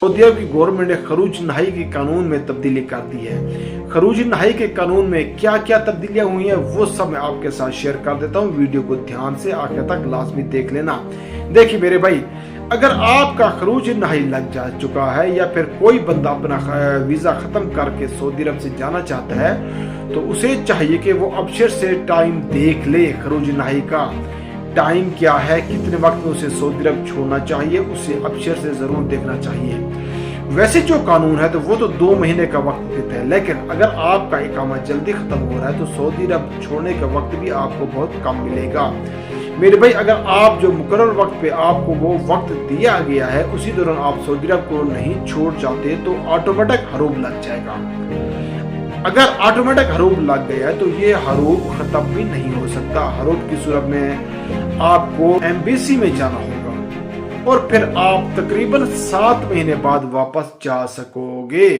Saudi अरब की government ने खरूज नहाई के कानून में तब्दीली कर दी है। खरूज नहाई के कानून में क्या क्या तब्दीलियां हुई हैं वो सब मैं आपके साथ शेयर कर देता हूं। वीडियो को ध्यान से आखिर तक लाजमी देख लेना। देखिए मेरे भाई, अगर आपका खरूज नहाई लग जा चुका है या फिर कोई बंदा अपना वीजा खत्म करके सऊदी अरब से जाना चाहता है तो उसे चाहिए कि वो अबशर से टाइम देख ले। खरूज नहाई का टाइम क्या है, कितने वक्त में उसे सऊदी अरब छोड़ना चाहिए, उसे अबशर से जरूर देखना चाहिए। वैसे जो कानून है तो वो तो 2 महीने का वक्त देता है, लेकिन अगर आपका इकामा जल्दी खत्म हो रहा है तो सऊदी अरब छोड़ने का वक्त भी आपको बहुत कम मिलेगा। मेरे भाई, अगर आप जो मुकर्रर वक्त पे आपको वो वक्त दिया गया है उसी दौरान आप सऊदी अरब को नहीं छोड़ जाते तो ऑटोमेटिक हरूब लग जाएगा। अगर ऑटोमेटिक हरूब लग गया है तो ये हरूब खत्म भी नहीं हो सकता। हरूब की सूरत में आपको एम्बेसी में जाना होगा और फिर आप तकरीबन 7 महीने बाद वापस जा सकोगे।